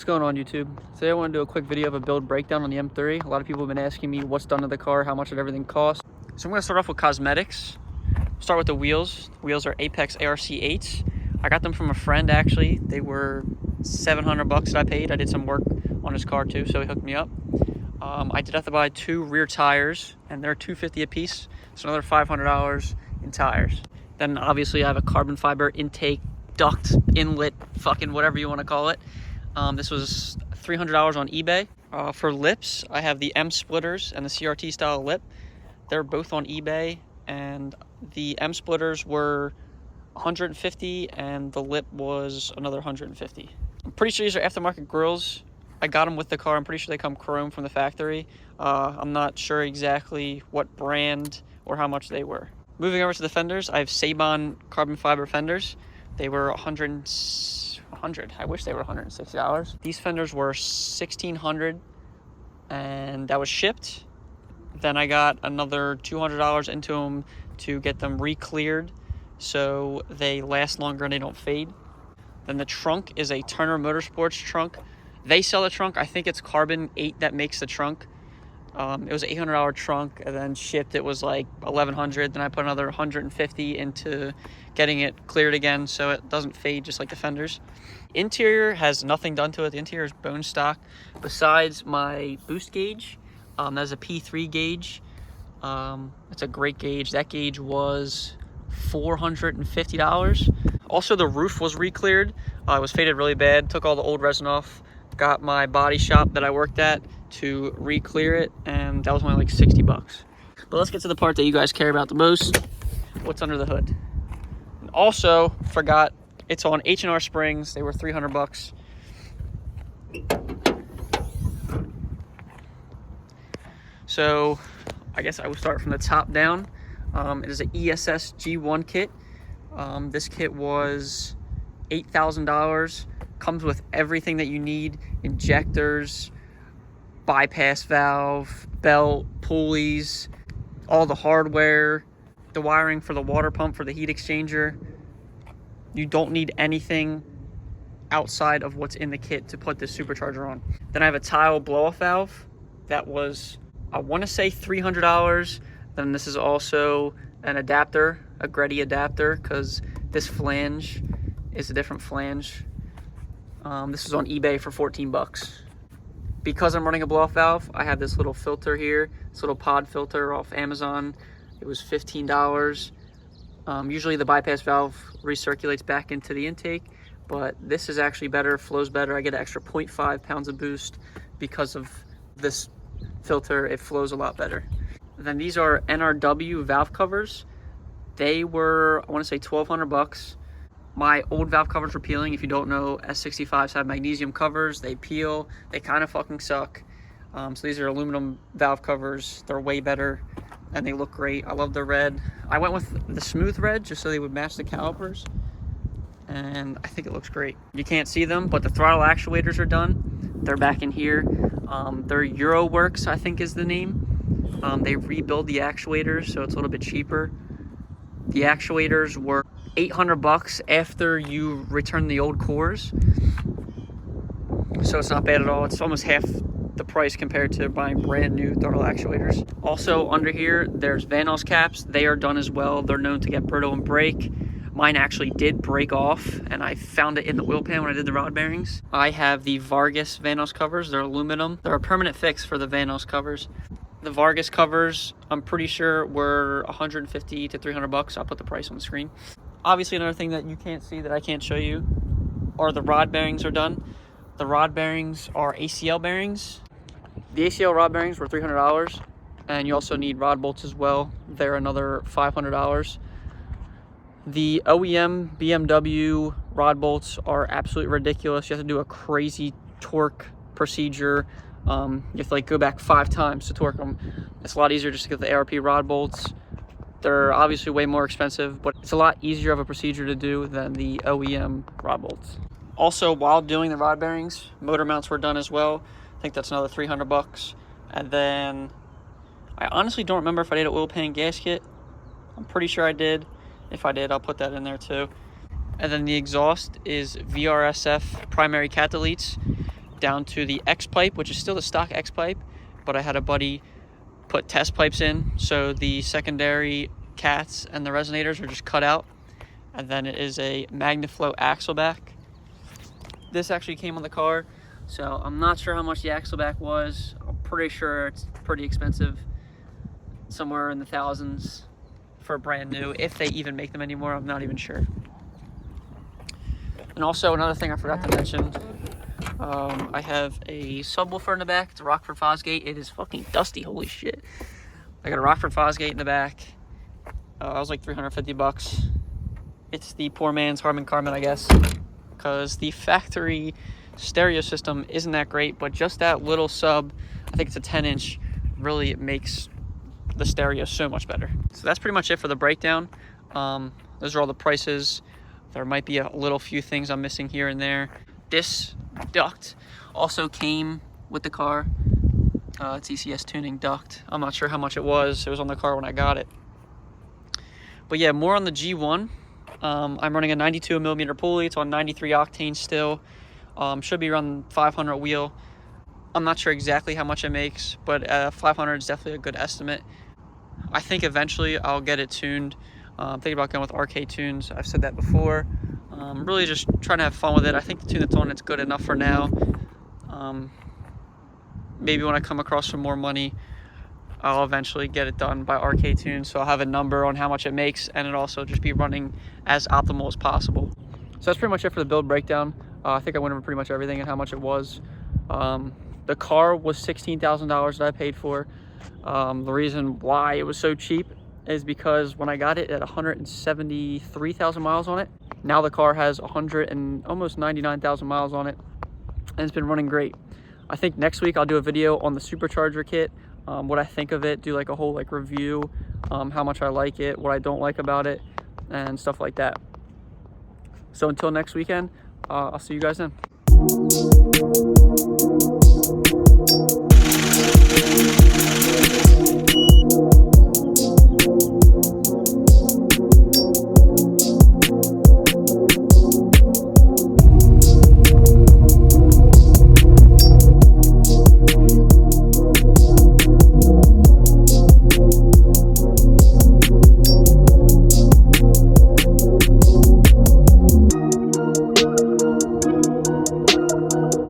What's going on, YouTube? Today I want to do a quick video of a build breakdown on the M3. A lot of people have been asking me what's done to the car, how much did everything cost. So I'm going to start off with cosmetics. Start with the wheels. The wheels are Apex ARC8s. I got them from a friend, actually. They were $700 that I paid. I did some work on his car too, so he hooked me up. I did have to buy 2 rear tires, and they're $250 a piece. So another $500 in tires. Then obviously I have a carbon fiber intake, duct, inlet, fucking whatever you want to call it. This was $300 on eBay. For lips, I have the M splitters and the CRT style lip. They're both on eBay, and the M splitters were $150 and the lip was another $150. I'm pretty sure these are aftermarket grills. I got them with the car. I'm pretty sure they come chrome from the factory. I'm not sure exactly what brand or how much they were. Moving over to the fenders, I have Sabon carbon fiber fenders. They were $100. I wish they were $160. These fenders were $1,600, and that was shipped. Then I got another $200 into them to get them re-cleared so they last longer and they don't fade. Then the trunk is a Turner Motorsports trunk. They sell a trunk. I think it's Carbon 8 that makes the trunk. It was an $800 trunk, and then shipped it was like $1,100. Then I put another $150 into getting it cleared again so it doesn't fade just like the fenders. Interior has nothing done to it. The interior is bone stock besides my boost gauge. That's a P3 gauge. It's a great gauge. That gauge was $450. Also, the roof was re-cleared. It was faded really bad. Took all the old resin off. Got my body shop that I worked at to re-clear it, and that was only like $60. But let's get to the part that you guys care about the most. What's under the hood? And also, forgot, it's on H&R springs. They were $300. So I guess I will start from the top down. It is an ESS G1 kit. This kit was $8,000. Comes with everything that you need: injectors, bypass valve, belt, pulleys, all the hardware, the wiring for the water pump for the heat exchanger. You don't need anything outside of what's in the kit to put this supercharger on. Then I have a tile blow-off valve that was, I want to say $300. Then this is also an adapter, a Greddy adapter, because this flange is a different flange. This is on eBay for $14. Because I'm running a blow-off valve, I have this little filter here, this little pod filter off Amazon. It was $15. Usually the bypass valve recirculates back into the intake, but this is actually better, flows better. I get an extra 0.5 pounds of boost because of this filter. It flows a lot better. Then these are NRW valve covers. They were, I want to say, $1,200. My old valve covers were peeling. If you don't know, S65s have magnesium covers. They peel. They kind of fucking suck. So these are aluminum valve covers. They're way better, and they look great. I love the red. I went with the smooth red just so they would match the calipers, and I think it looks great. You can't see them, but the throttle actuators are done. They're back in here. They're Euroworks, I think is the name. They rebuild the actuators, so it's a little bit cheaper. The actuators were $800 after you return the old cores, so it's not bad at all. It's almost half the price compared to buying brand new throttle actuators. Also under here, there's Vanos caps. They are done as well. They're known to get brittle and break. Mine actually did break off, and I found it in the oil pan when I did the rod bearings. I have the Vargas Vanos covers. They're aluminum. They're a permanent fix for the Vanos covers. The Vargas covers, I'm pretty sure, were $150 to $300. I'll put the price on the screen. Obviously, another thing that you can't see that I can't show you are the rod bearings are done. The rod bearings are ACL bearings. The ACL rod bearings were $300, and you also need rod bolts as well. They're another $500. The OEM BMW rod bolts are absolutely ridiculous. You have to do a crazy torque procedure. You have to like go back 5 times to torque them. It's a lot easier just to get the ARP rod bolts. They're obviously way more expensive, but it's a lot easier of a procedure to do than the OEM rod bolts. Also, while doing the rod bearings, motor mounts were done as well. I think that's another $300. And then I honestly don't remember if I did an oil pan gasket. I'm pretty sure I did. If I did, I'll put that in there too. And then the exhaust is VRSF primary catholetes. down to the X pipe, which is still the stock X pipe, but I had a buddy put test pipes in, so the secondary cats and the resonators are just cut out. And then it is a MagnaFlow axle back. This actually came on the car, so I'm not sure how much the axle back was. I'm pretty sure it's pretty expensive, somewhere in the thousands for brand new, if they even make them anymore. I'm not even sure. And also another thing I forgot to mention, I have a subwoofer in the back. It's a Rockford Fosgate. It is fucking dusty, holy shit. I got a Rockford Fosgate in the back. It was like 350 bucks. It's the poor man's Harman Kardon, I guess, because the factory stereo system isn't that great, but just that little sub, I think it's a 10-inch, really makes the stereo so much better. So that's pretty much it for the breakdown. Those are all the prices. There might be a little few things I'm missing here and there. This duct also came with the car. It's ECS tuning duct. I'm not sure how much it was. It was on the car when I got it. But yeah, more on the G1. I'm running a 92mm pulley. It's on 93 octane still. Should be around 500 wheel. I'm not sure exactly how much it makes, but 500 is definitely a good estimate. I think eventually I'll get it tuned. I'm thinking about going with RK Tunes. I've said that before. Really just trying to have fun with it. I think the tune that's on it's good enough for now. Maybe when I come across some more money, I'll eventually get it done by RK Tunes, so I'll have a number on how much it makes, and it also just be running as optimal as possible. So that's pretty much it for the build breakdown. I think I went over pretty much everything and how much it was. The car was $16,000 that I paid for. The reason why it was so cheap is because when I got it at 173,000 miles on it, now the car has almost 99,000 miles on it, and it's been running great. I think next week I'll do a video on the supercharger kit, what I think of it, do like a whole review, how much I like it, what I don't like about it, and stuff like that. So until next weekend, I'll see you guys then.